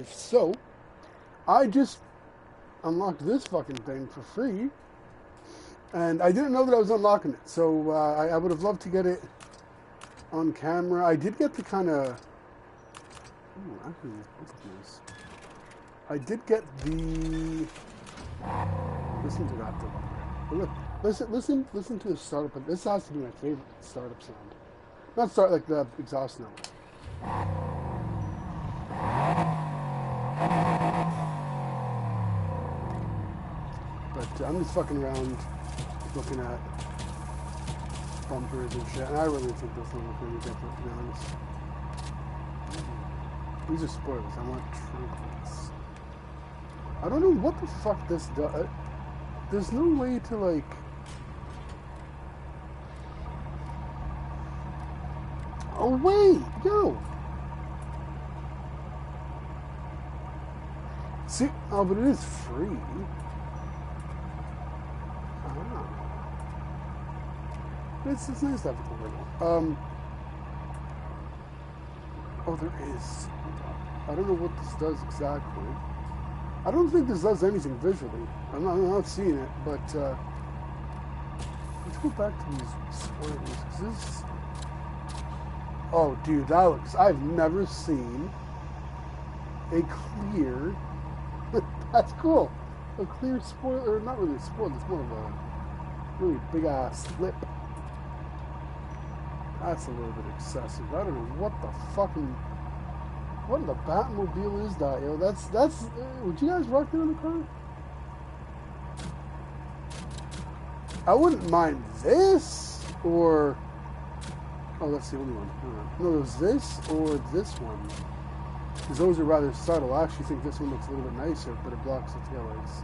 So, I just unlocked this fucking thing for free, and I didn't know that I was unlocking it. So I would have loved to get it on camera. I did get the kind of. Oh, actually, both of these. I did get the. Listen to that though. Look, listen to the startup. This has to be my favorite startup sound. Not start like the exhaust note. But I'm just fucking around looking at bumpers and shit, and I really think this one looks really different, to be honest. These are spoilers. I want trinkets. I don't know what the fuck this does. There's no way to, like... Oh, wait! Yo! See? Oh, but it is free. It's nice to have a tutorial. Oh, there is. I don't know what this does exactly. I don't think this does anything visually. I'm not seeing it, but let's go back to these spoilers. Is this? Oh, dude, that looks. I've never seen a clear. That's cool. A clear spoiler, not really a spoiler. It's more of a really big ass lip. That's a little bit excessive. I don't know what the fucking... What in the Batmobile is that, yo? That's... would you guys rock that in the car? I wouldn't mind this, or... Oh, that's the only one. No, it was this, or this one. Because those are rather subtle. I actually think this one looks a little bit nicer, but it blocks the taillights.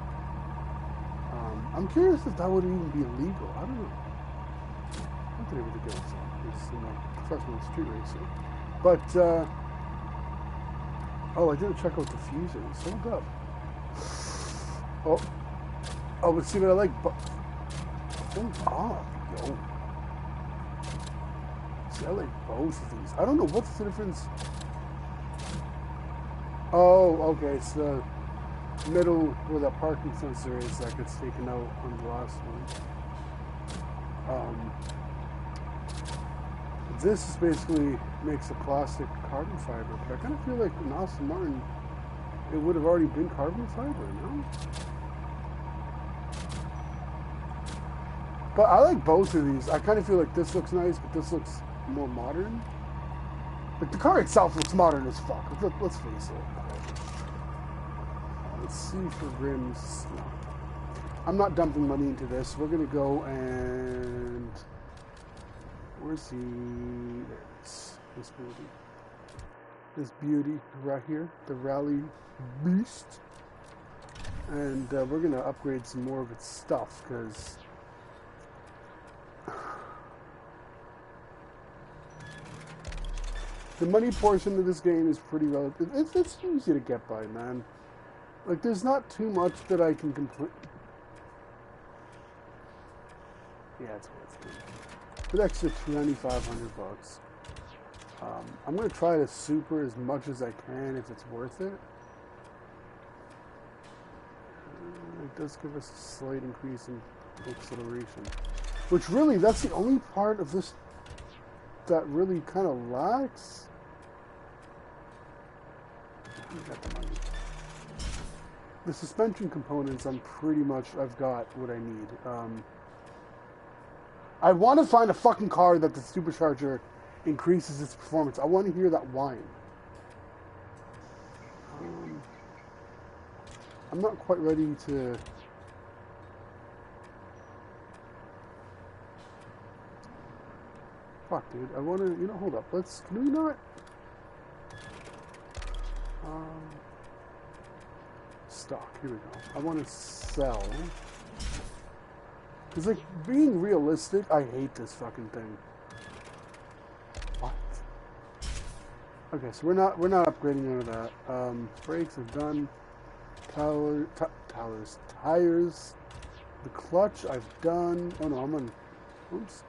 I'm curious if that would even be illegal. I don't know. Not that it would go so. You know, professional street racer. But, oh, I didn't check out the fuses. Hold up. Oh, but see what I like? Hold up, yo. See, I like both of these. I don't know what's the difference. Oh, okay, it's the middle where the parking sensor is that gets taken out on the last one. This is basically makes a plastic carbon fiber, but I kind of feel like in Aston Martin, it would have already been carbon fiber, no? But I like both of these. I kind of feel like this looks nice, but this looks more modern. Like the car itself looks modern as fuck. Let's face it. Let's see for rims. No. I'm not dumping money into this. We're gonna go and. Where's the... There it is. This beauty. This beauty right here. The Rally Beast. And we're going to upgrade some more of its stuff, because... the money portion of this game is pretty relative. It's easy to get by, man. Like, there's not too much that I can complain... Yeah, it's worth it. For the extra $2,500. I'm going to try to super as much as I can if it's worth it. It does give us a slight increase in acceleration. Which really, that's the only part of this that really kind of lacks. I got the money. The suspension components, I've got what I need. I want to find a fucking car that the supercharger increases its performance. I want to hear that whine. I'm not quite ready to... Fuck, dude. I want to... You know, hold up. Can we not... Stock. Here we go. I want to sell... Because, like, being realistic, I hate this fucking thing. What? Okay, so we're not upgrading none of that. Brakes are done. Tires. The clutch I've done. Oh no, I'm on. Oops.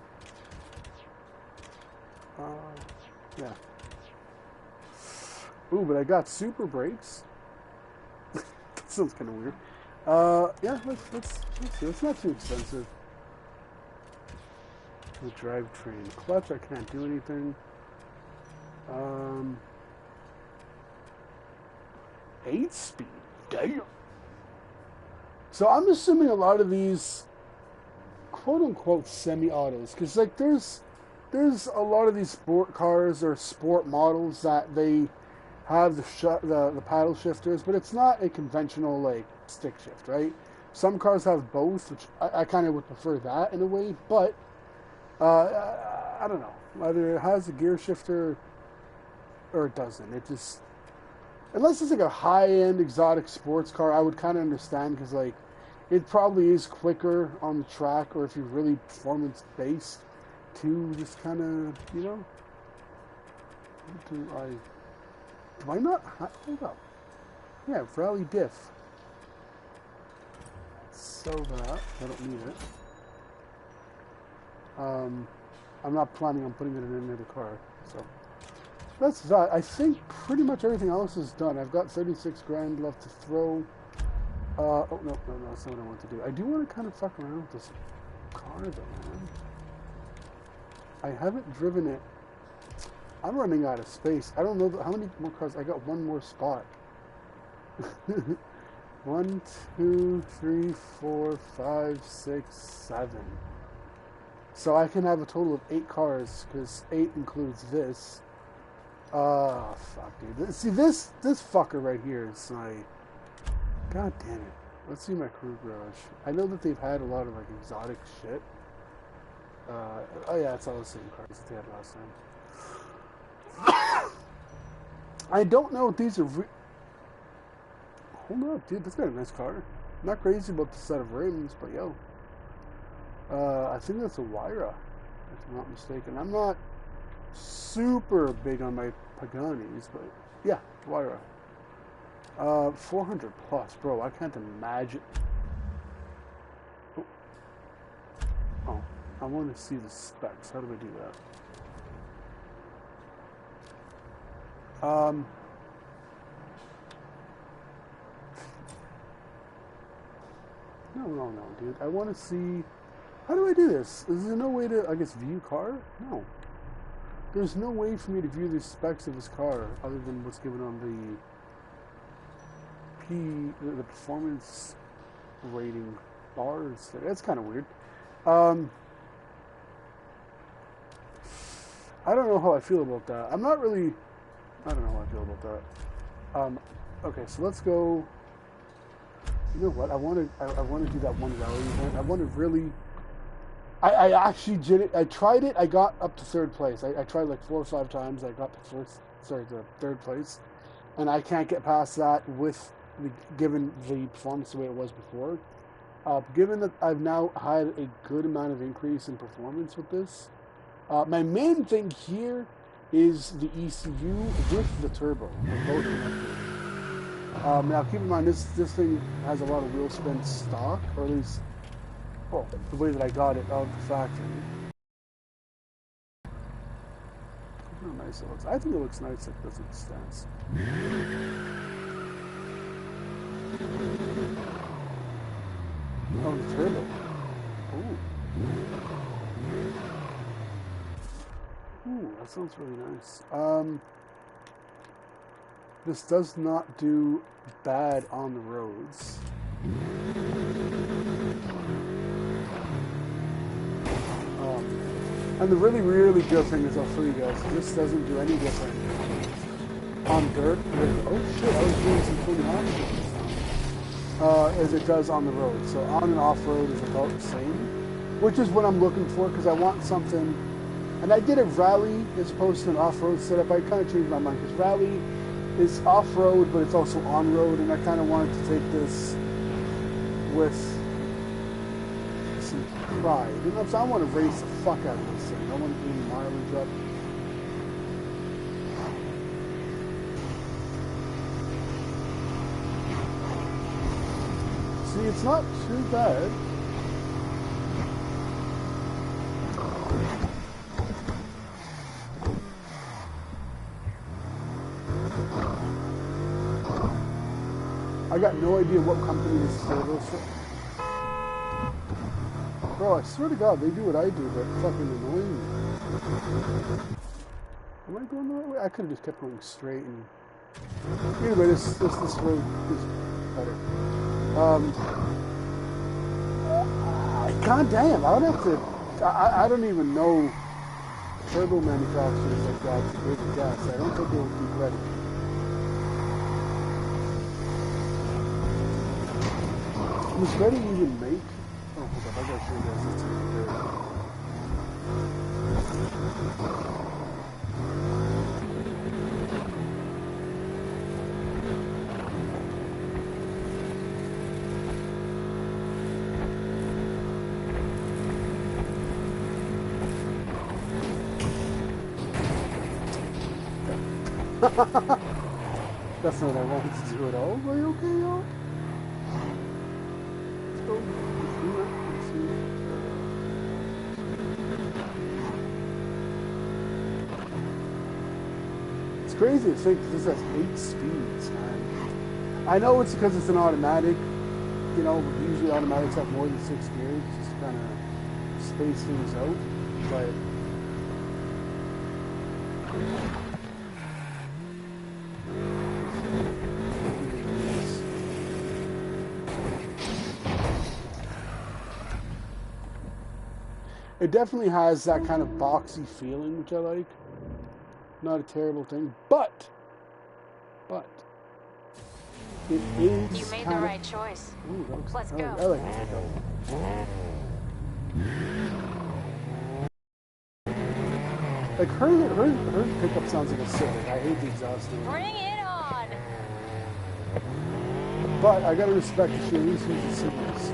Yeah. Ooh, but I got super brakes. Sounds kind of weird. Yeah, let's see. It's not too expensive. The drivetrain. Clutch, I can't do anything. 8-speed. Damn. So I'm assuming a lot of these quote-unquote semi-autos, because like there's a lot of these sport cars or sport models that they have the paddle shifters, but it's not a conventional like stick shift, right? Some cars have both, which I kind of would prefer that in a way, but I don't know. Either it has a gear shifter or it doesn't. It just, unless it's like a high-end exotic sports car, I would kind of understand because like it probably is quicker on the track, or if you're really performance-based, to just kind of, you know. Do I not? Hold up. Yeah, rally diff. Sell that. I don't need it. I'm not planning on putting it in another car, so that's that. I think pretty much everything else is done. I've got 36 grand left to throw. Oh no, that's not what I want to do. I do want to kind of fuck around with this car though, man. I haven't driven it. I'm running out of space. I don't know how many more cars. I got one more spot. 1, 2, 3, 4, 5, 6, 7. So I can have a total of 8 cars, because 8 includes this. Oh, fuck, dude. See, this fucker right here is like... God damn it. Let's see my crew garage. I know that they've had a lot of, like, exotic shit. Oh yeah, it's all the same cars that they had last time. I don't know if these are... Hold up, dude. That's got a nice car. I'm not crazy about the set of rims, but yo. I think that's a Wyra, if I'm not mistaken. I'm not super big on my Paganis, but yeah, Wyra. 400 plus, bro. I can't imagine. Oh, I want to see the specs. How do I do that? No, dude. I want to see. How do I do this? Is there no way to, I guess, view car? No. There's no way for me to view the specs of this car other than what's given on the performance rating bars. That's kind of weird. I don't know how I feel about that. I don't know how I feel about that. Okay, so let's go. You know what? I want to do that one rally event. I want to really. I actually did it. I tried it. I got up to third place. I tried like 4 or 5 times. I got the third place, and I can't get past that given the performance the way it was before. Given that I've now had a good amount of increase in performance with this, my main thing here is the ECU with the turbo, both connected. Now keep in mind this thing has a lot of wheel spin stock, or at least. Well, the way that I got it out of the factory. How nice it looks. I think it looks nice like this at the stance. Oh, the turbo. Ooh, that sounds really nice. This does not do bad on the roads. And the really, really good thing is, I'll show you guys, this doesn't do any different on dirt. Oh shit, I was doing some Tony Hawk as it does on the road. So on and off road is about the same, which is what I'm looking for, because I want something. And I did a rally as opposed to an off-road setup. I kind of changed my mind, because rally is off-road, but it's also on-road, and I kind of wanted to take this with some pride. You know, so I want to race the fuck out of this thing. I want to gain mileage up. See, it's not too bad. I got no idea what company this turbo is. Bro, I swear to God, they do what I do, but fucking annoying me. Am I going the right way? I could have just kept going straight and... Anyway, this road is better. God damn, I would have to... I don't even know turbo manufacturers like that to give a gas. I don't think they would be ready. Was Ready even make? Oh, hold up, I gotta show you guys this thing That's not what I wanted to do at all. Are you okay, y'all? It's crazy to think this has 8 speeds, man. I know it's because it's an automatic, you know, usually automatics have more than 6 gears, just to kind of space things out, but... It definitely has that kind of boxy feeling, which I like. Not a terrible thing, but it is. You made the right choice. Ooh, Let's go. I like it. Like her pickup sounds like a Civic. I hate the exhaust. Bring it on. But I gotta respect that she at least uses signals.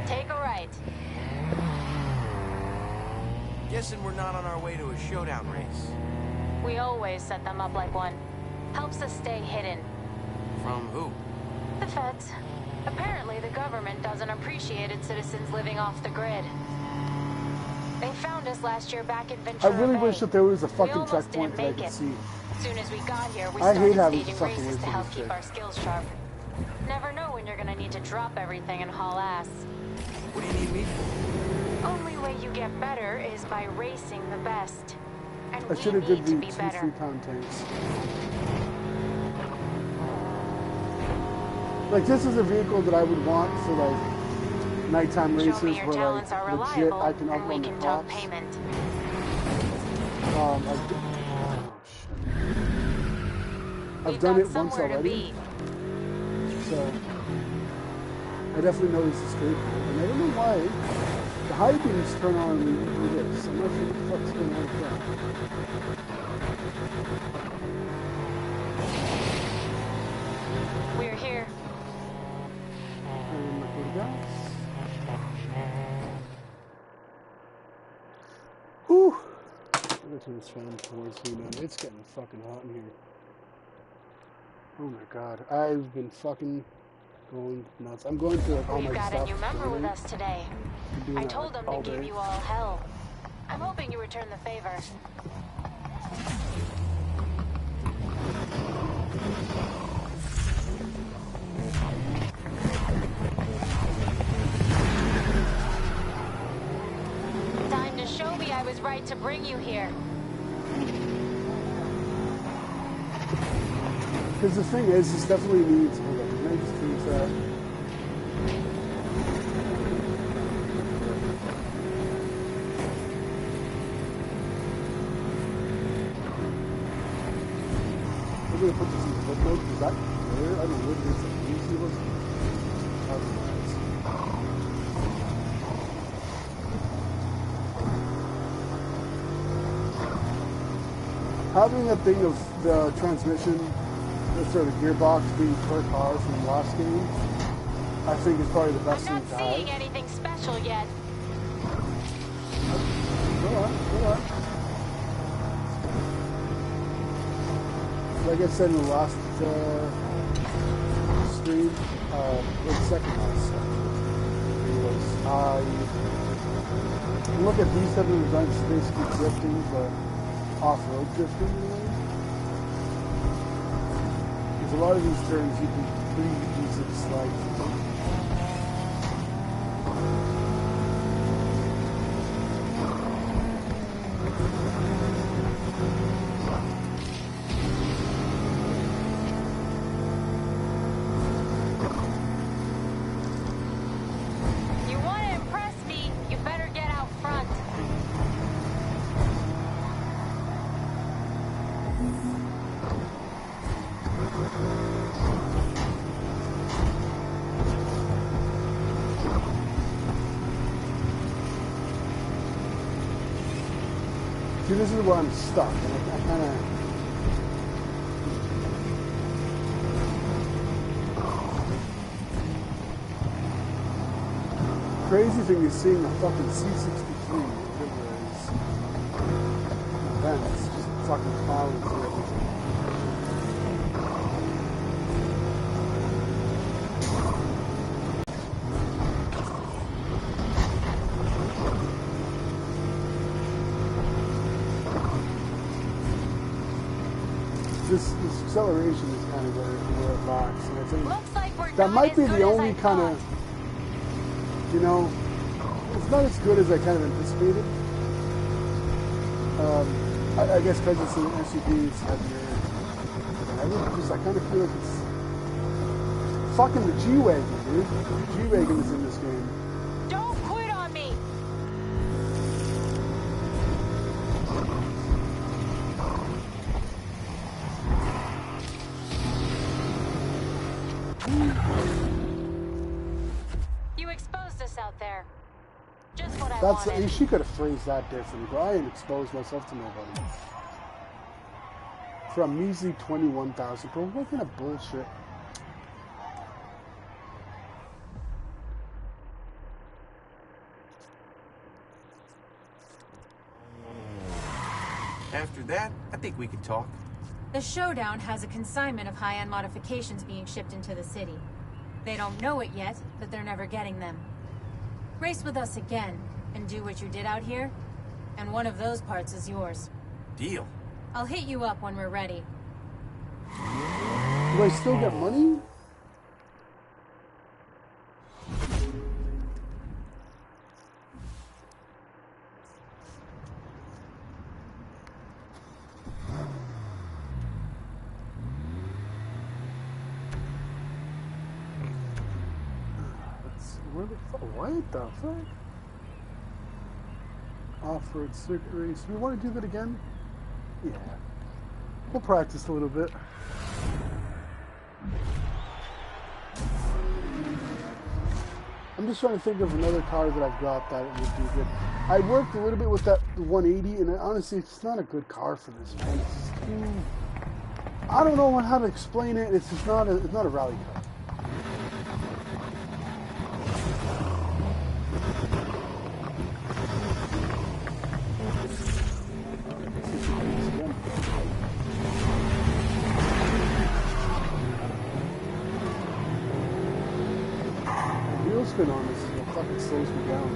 Take a right. Guessing we're not on our way to a showdown race. We always set them up like one. Helps us stay hidden. From who? The feds. Apparently the government doesn't appreciate its citizens living off the grid. They found us last year back in Ventura I really Bay. wish that there was a fucking almost checkpoint didn't that I make could it. see. As soon as we got here, we I hate started having staging fucking races to ways help to keep our skills sharp. Never know when you're gonna need to drop everything and haul ass. What do you need me for? Only way you get better is by racing the best. And I should we have did need to the be 2 better. 3-pound tanks. Like, this is a vehicle that I would want for, like, nighttime races Show me your where, talents like, are legit reliable, I can and up we on the can talk tops. payment. I've done it once somewhere to already, be. so I definitely know this is capable. And I don't know why the high beams turn on when you do this. I'm not sure what the fuck's going on with that. We're here. And liquid gas. Whew. I'm gonna turn this fan towards me now. It's getting fucking hot in here. Oh my god. I've been fucking going nuts. I'm going through like all We've my got stuff. a new member with us today. I told them to give you all hell. I'm hoping you return the favor. Time to show me I was right to bring you here. Because the thing is, this definitely needs... Hold on, can I just change that? I'm going to put this in flip mode, because that glare, I don't know what it is, like, you see what's... That's nice. Having a thing of the transmission, the sort of gearbox being per car from the last game, I think is probably the best I'm thing not to have. seeing anything special yet. Go on. Like I said in the last stream, or the second last was look at these type of designs, basically drifting, but off-road drifting in a way. Because a lot of these turns you can pretty easily slide through. You want to impress me, you better get out front. See, this is where I'm stuck, and I kind of... Crazy thing is seeing a fucking C-63 events, just fucking plowing through everything. This acceleration is kind of where it lacks, and I think Looks like we're that not might as be good the as only I kind thought. of, you know, it's not as good as I kind of anticipated. I guess because it's an SUV, it's heavier. I kind of feel like it's fucking the G-Wagon, dude. The G-Wagon is in this game. Don't quit on me. You exposed us out there. Just what I wanted. She could have phrased that differently, but I ain't exposed myself to nobody. For a measly 21,000, bro, what kind of bullshit? After that, I think we can talk. The showdown has a consignment of high-end modifications being shipped into the city. They don't know it yet, but they're never getting them. Race with us again, and do what you did out here, and one of those parts is yours. Deal. I'll hit you up when we're ready. Do I still get money? What the fuck? Off-road circuit race. Do we want to do that again? Yeah. We'll practice a little bit. I'm just trying to think of another car that I've got that would do good. I worked a little bit with that 180, and honestly, it's not a good car for this, man. It's just too... I don't know how to explain it. It's just not it's not a rally car. Spin on this, it fucking slows me down.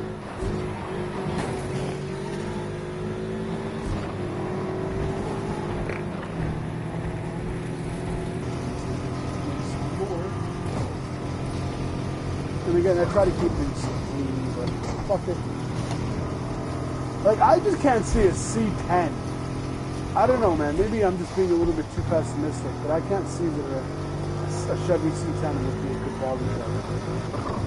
And again, I try to keep things clean, but fuck it. Like, I just can't see a C10. I don't know, man. Maybe I'm just being a little bit too pessimistic, but I can't see that a Chevy C10 would be a good volume driver.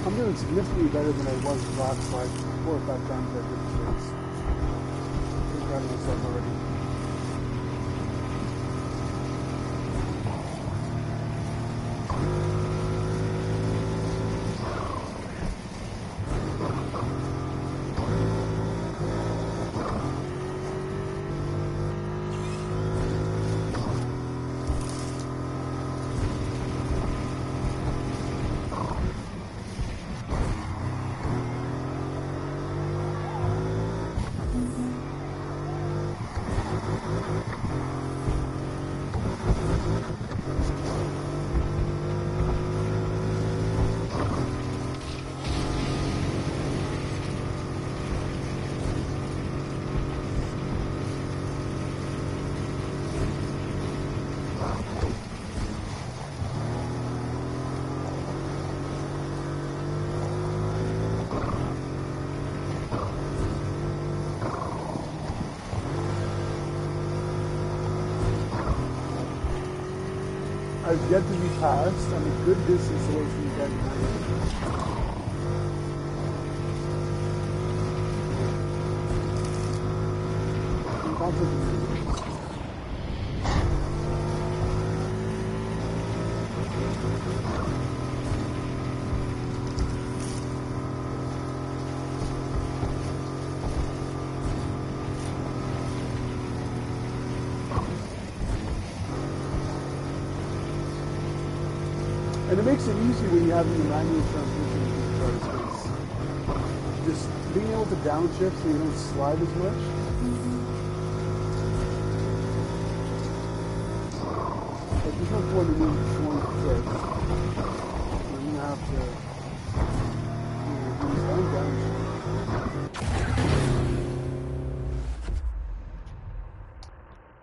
I'm doing significantly better than I was last like 4 or 5 times I did this race. I'm proud of myself already. I've yet to be passed. I'm a good distance away from you guys. And it makes it easy when you have the manual transmission in these cars, because just being able to downshift so you don't slide as much. Like, there's no point in me slowing the first. I'm gonna have to, do this downshift.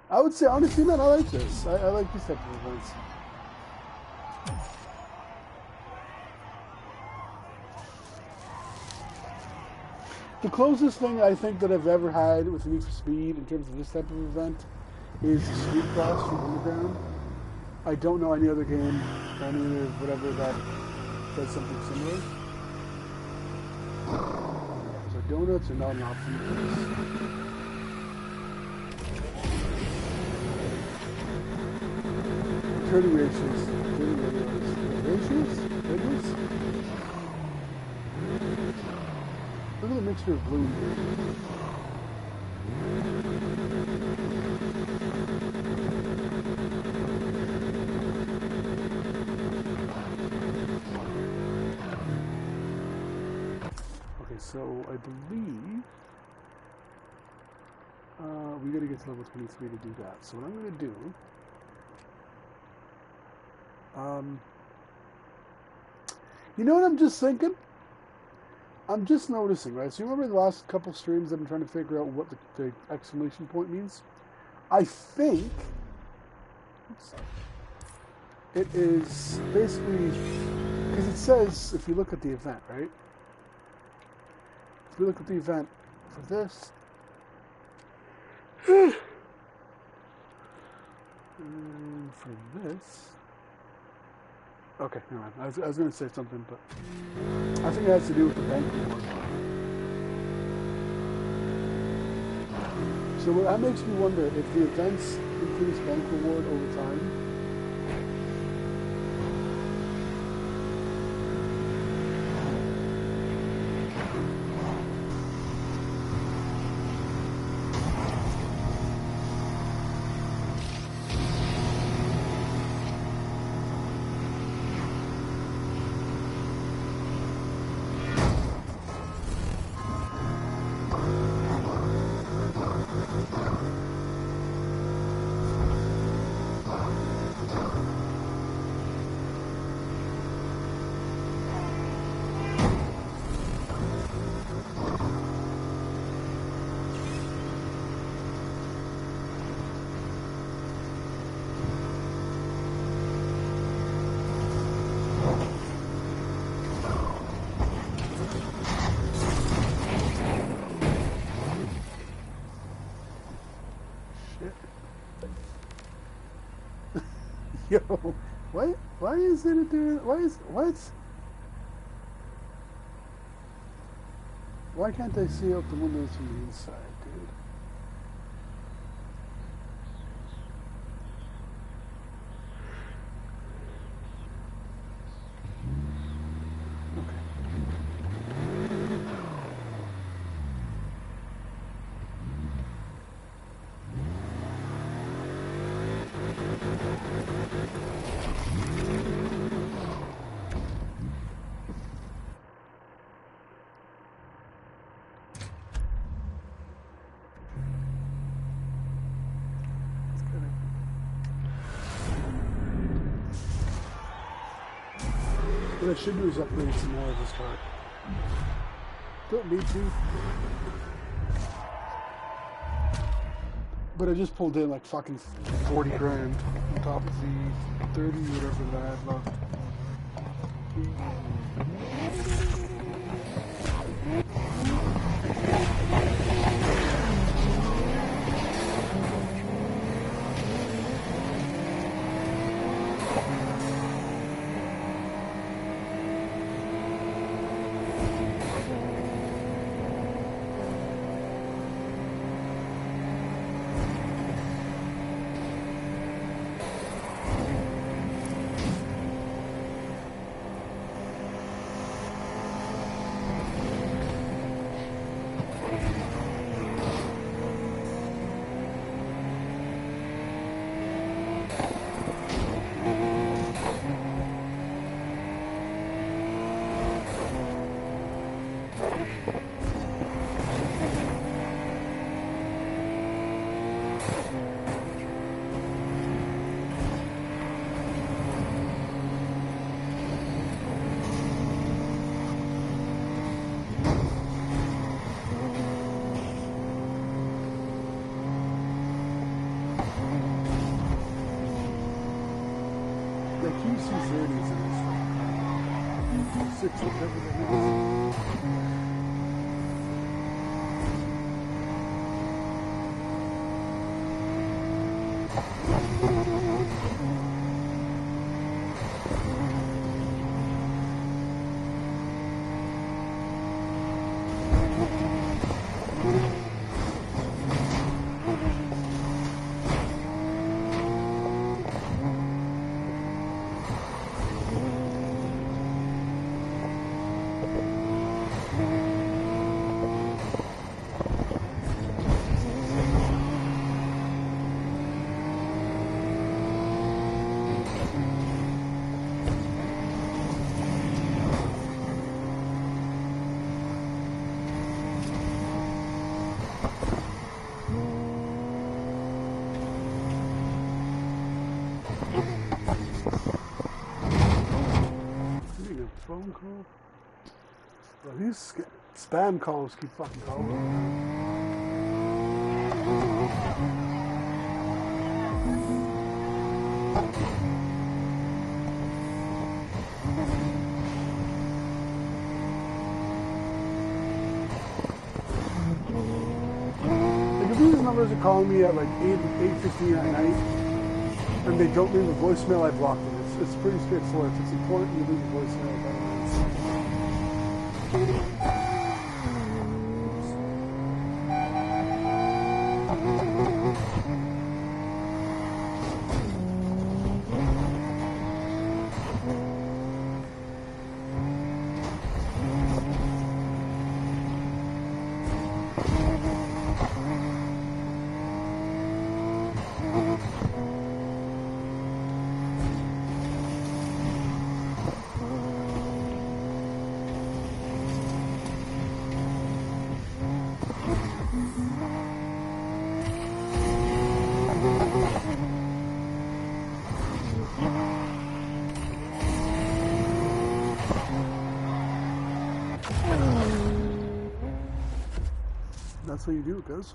I would say, honestly, man, I like this. I like these type of events. The closest thing I think that I've ever had with Need for Speed in terms of this type of event is Street Class from Underground. I don't know any other game, any other whatever that does something similar. So donuts are not an option. Turning ratios. Ratios? Look at the mixture of blue and green. Okay, so I believe we gotta get to level 23 to do that. So what I'm gonna do, you know what I'm just thinking? I'm just noticing, right? So you remember the last couple streams I've been trying to figure out what the exclamation point means? I think it is basically, because it says, if you look at the event, right? If you look at the event for this, and for this, okay, never mind. I was going to say something, but I think it has to do with the bank reward. So that makes me wonder if the events increase bank reward over time. Yo, why is it doing, why can't I see out the windows from the inside, dude? What I should do is upgrade some more of this car. Don't need to. But I just pulled in like fucking 40 grand on top of the 30 whatever that I had left. The QC30s in this one. 6 whatever that phone call? Well, these spam calls keep fucking calling. Like if these numbers are calling me at like 8:15 at night and they don't leave a voicemail, I block them. It's pretty straightforward. If it's important, you leave a voicemail. That's how you do it, guys.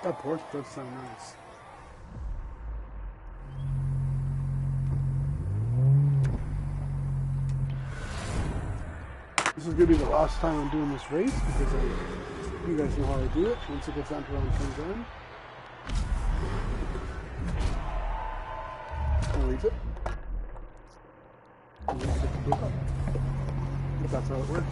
That porch does sound nice. This is going to be the last time I'm doing this race because you guys know how I do it. Once it gets down to around 10 grand, I'll leave it. And then pick it up. If that's how it works.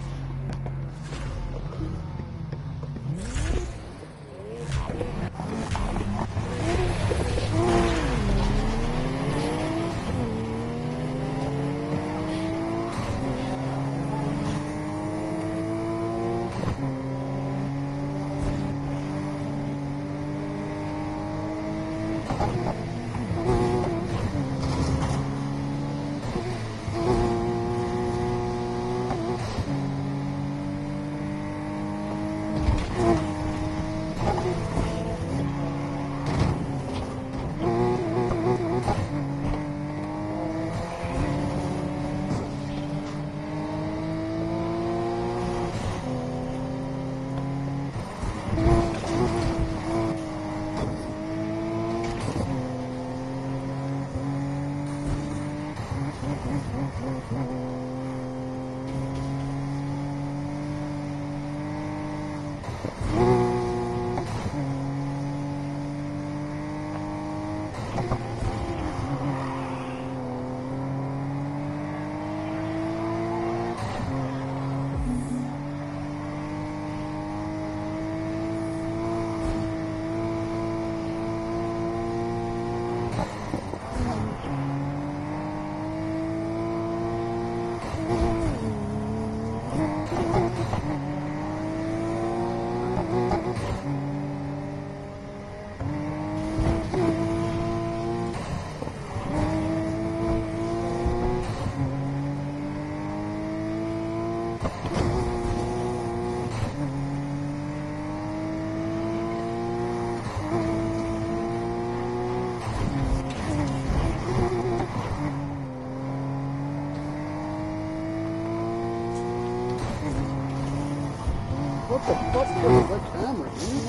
What the fuck is that camera, dude?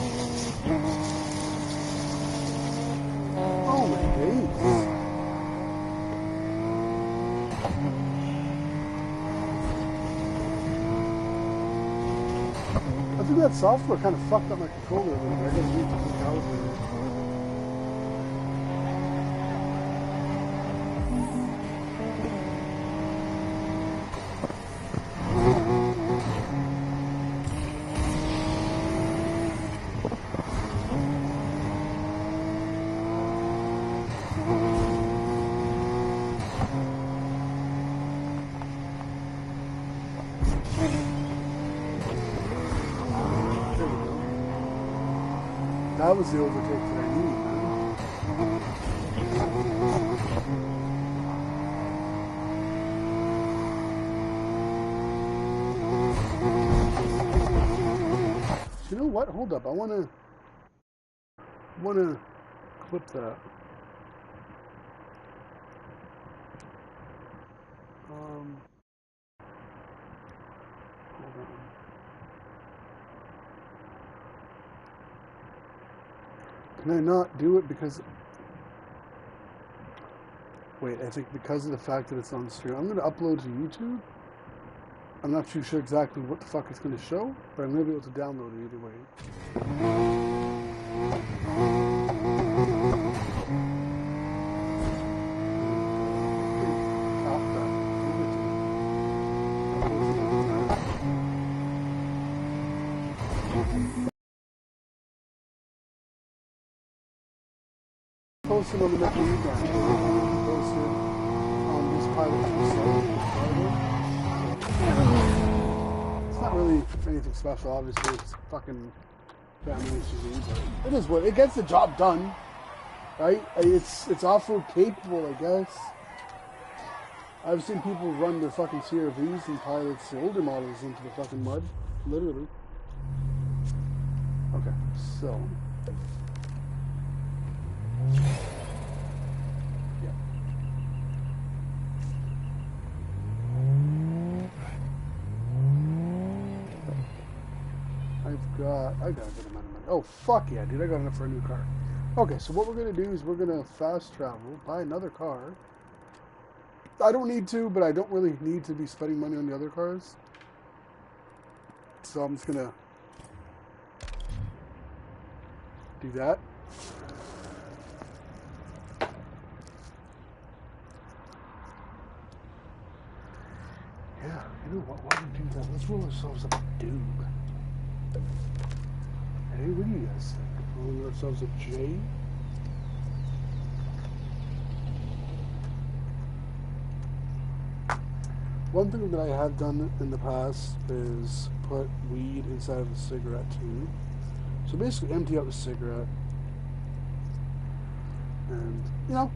Oh my days. I think that software kind of fucked up my controller a little bit. I gotta need to recalibrate it. That was the overtake that I needed, man. You know what? Hold up. I wanna clip that. Hold on. Can I not do it because... Wait, I think because of the fact that it's on stream, I'm going to upload to YouTube. I'm not too sure exactly what the fuck it's going to show, but I'm going to be able to download it either way. Posted on the Metro Heat guy. Posted on this pilot. It's not really anything special, obviously. It's fucking family SUV, but it is what it gets the job done, right? It's off-road capable, I guess. I've seen people run their fucking CRVs and pilots the older models into the fucking mud, literally. Okay, so. Yeah. I got a good amount of money. Oh, fuck yeah, dude. I got enough for a new car. Okay, so what we're going to do is we're going to fast travel, buy another car. I don't need to, but I don't really need to be spending money on the other cars. So I'm just going to do that. Yeah, you know what? Why don't we do that? Let's roll ourselves up a doob. Hey, what do you guys think? Rolling ourselves a J? One thing that I have done in the past is put weed inside of a cigarette tube. So basically empty out the cigarette and, you know,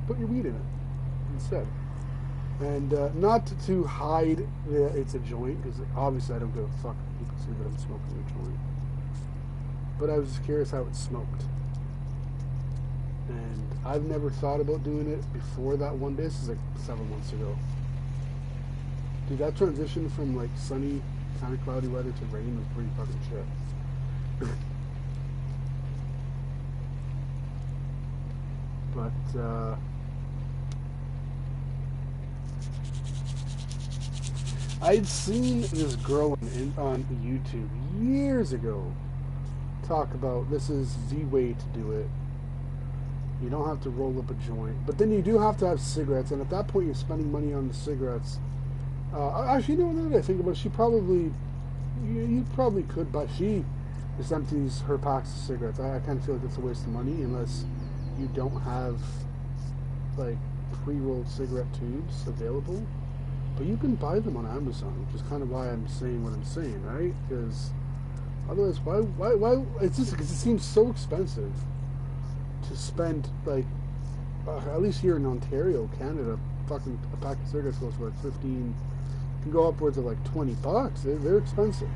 put your weed in it instead. And not to hide that it's a joint, because obviously I don't give a fuck if people see that I'm smoking a joint. But I was just curious how it smoked. And I've never thought about doing it before that one day. This is like 7 months ago. Dude, that transition from like sunny, kind of cloudy weather to rain was pretty fucking shit. But, I'd seen this girl on YouTube years ago talk about this is the way to do it. You don't have to roll up a joint, but then you do have to have cigarettes, and at that point you're spending money on the cigarettes. Actually, you know, now that I think about it, she probably, you probably could, but she just empties her packs of cigarettes. I kind of feel like it's a waste of money unless you don't have like pre-rolled cigarette tubes available. But you can buy them on Amazon, which is kind of why I'm saying what I'm saying, right? Because otherwise, why? It's just because it seems so expensive to spend, like, at least here in Ontario, Canada, fucking a pack of cigarettes goes for like 15, can go upwards of like $20. They're expensive,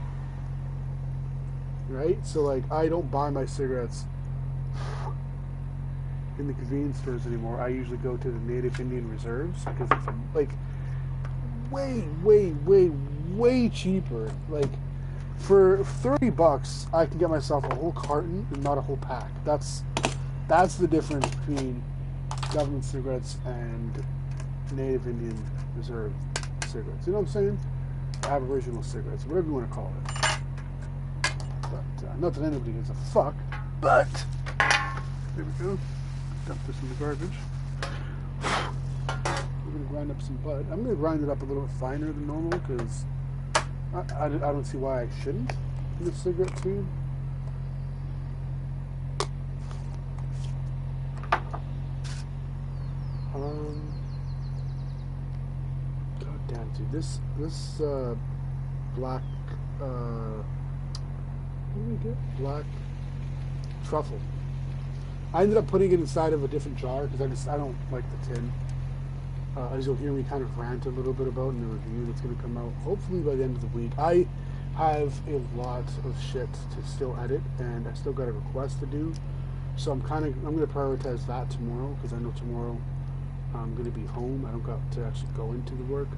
right? So like, I don't buy my cigarettes in the convenience stores anymore. I usually go to the Native Indian reserves because it's like way cheaper. Like for $30 I can get myself a whole carton and not a whole pack. That's the difference between government cigarettes and Native Indian reserve cigarettes. You know what I'm saying? Aboriginal cigarettes, whatever you want to call it. But not that anybody gives a fuck. But there we go. Dump this in the garbage. We're going to grind up some bud. I'm going to grind it up a little bit finer than normal because I don't see why I shouldn't in a cigarette tube. God damn, dude. This black, what do we get? Black truffle. I ended up putting it inside of a different jar because I don't like the tin. As you'll hear me kind of rant a little bit about in the review that's going to come out hopefully by the end of the week. I have a lot of shit to still edit, and I still got a request to do. So I'm going to prioritize that tomorrow because I know tomorrow I'm going to be home. I don't got to actually go into the work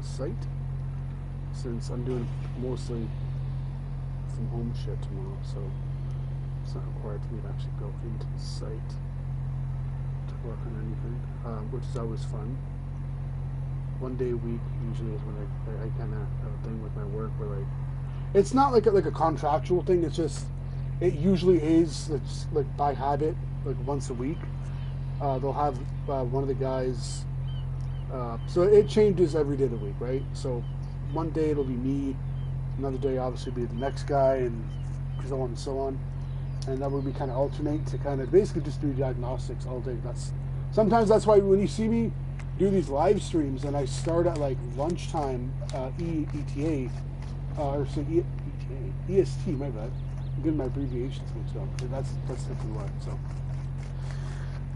site since I'm doing mostly from home shit tomorrow. So it's not required for me to actually go into the site to work on anything, which is always fun. One day a week usually is when I kind of have a thing with my work where like it's not like a contractual thing. It's just it usually is. It's like by habit, like once a week. They'll have one of the guys. So it changes every day of the week, right? So one day it'll be me, another day obviously be the next guy, and so on and so on. And that would be kind of alternate to kind of basically just do diagnostics all day. Sometimes that's why when you see me do these live streams and I start at like lunchtime ETA, or say EST, my bad. I'm getting my abbreviations mixed up. That's typically why. So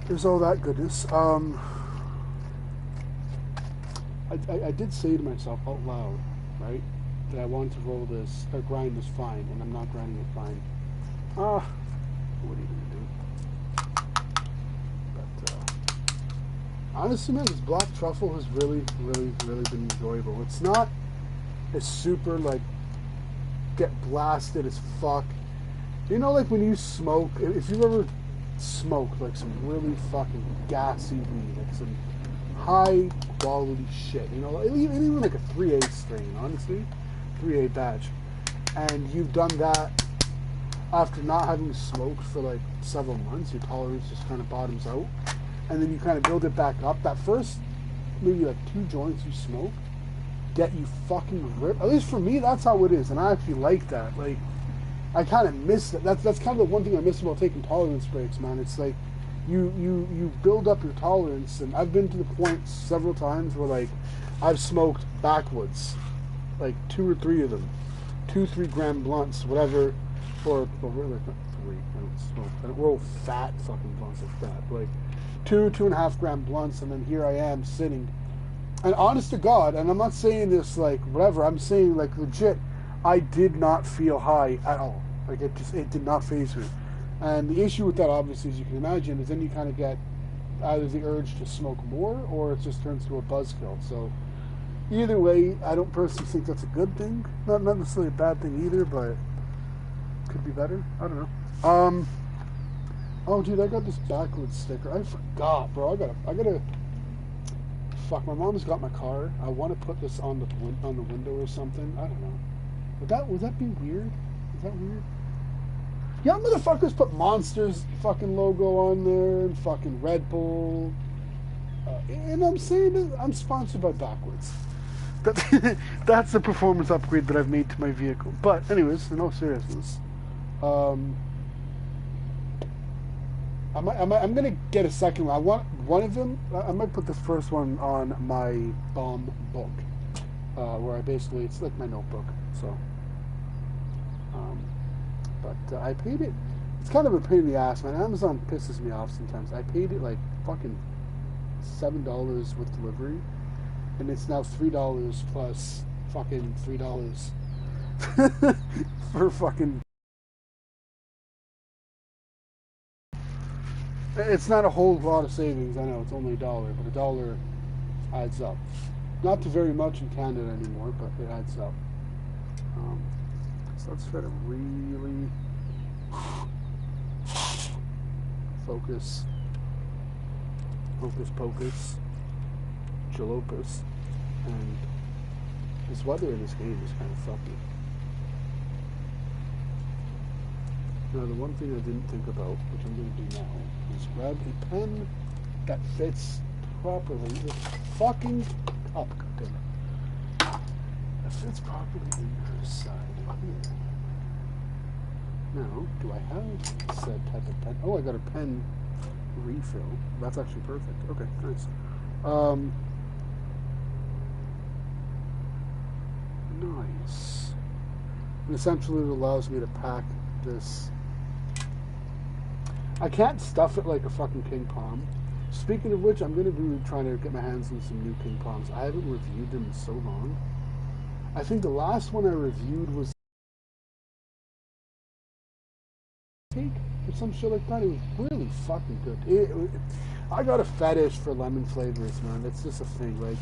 there's all that goodness. I did say to myself out loud, right, that I wanted to roll this or grind this fine, and I'm not grinding it fine. What are you gonna do? But honestly, man, this black truffle has really been enjoyable. It's not a super like get blasted as fuck You know, like when you smoke, if you ever smoked like some really fucking gassy weed, like some high quality shit, you know, even like a 3A strain, honestly, 3A batch, and you've done that after not having smoked for like several months, your tolerance just kind of bottoms out, and then you kind of build it back up. That first maybe like 2 joints you smoke get you fucking ripped. At least for me, that's how it is, and I actually like that. Like, I kind of miss that. That's kind of the one thing I miss about taking tolerance breaks, man. It's like you build up your tolerance, and I've been to the point several times where like I've smoked backwoods, like 2 or 3 of them, 2-3 gram blunts, whatever, or really not 3. I don't smoke. I don't roll fat fucking blunts like that. Like 2.5 gram blunts, and then here I am sitting. And honest to God, and I'm not saying this like whatever. I'm saying like legit. I did not feel high at all. Like it did not faze me. And the issue with that, obviously, as you can imagine, is then you kind of get either the urge to smoke more, or it just turns to a buzzkill. So either way, I don't personally think that's a good thing. Not necessarily a bad thing either, but could be better. I don't know. Oh, dude, I got this backwoods sticker. I forgot, bro. I gotta. Fuck, my mom's got my car. I want to put this on the window or something. I don't know. Would that be weird? Is that weird? Yeah, motherfuckers put Monster's fucking logo on there and fucking Red Bull. And I'm saying that I'm sponsored by Backwoods. That's the performance upgrade that I've made to my vehicle. But anyways, in all seriousness, I'm gonna get a second one. I want one of them. I might put the first one on my bomb book, where I basically, it's like my notebook. So, but I paid it. It's kind of a pain in the ass, man. Amazon pisses me off sometimes. I paid it like fucking $7 with delivery, and it's now $3 plus fucking $3 for fucking. It's not a whole lot of savings. I know it's only $1, but $1 adds up. Not to very much in Canada anymore, but it adds up. So let's try to really focus, pocus, jalopus, and this weather in this game is kind of fucky. Now, the one thing I didn't think about, which I'm going to do now, is grab a pen that fits properly. This fucking cup, damn it. That fits properly in her side here. Now, do I have said type of pen? Oh, I got a pen refill. That's actually perfect. Okay, nice. Nice. And essentially, it allows me to pack this. I can't stuff it like a fucking King Palm. Speaking of which, I'm going to be trying to get my hands on some new King Palms. I haven't reviewed them in so long. I think the last one I reviewed was Take or some shit like that. It was really fucking good. I got a fetish for lemon flavors, man. It's just a thing. Like,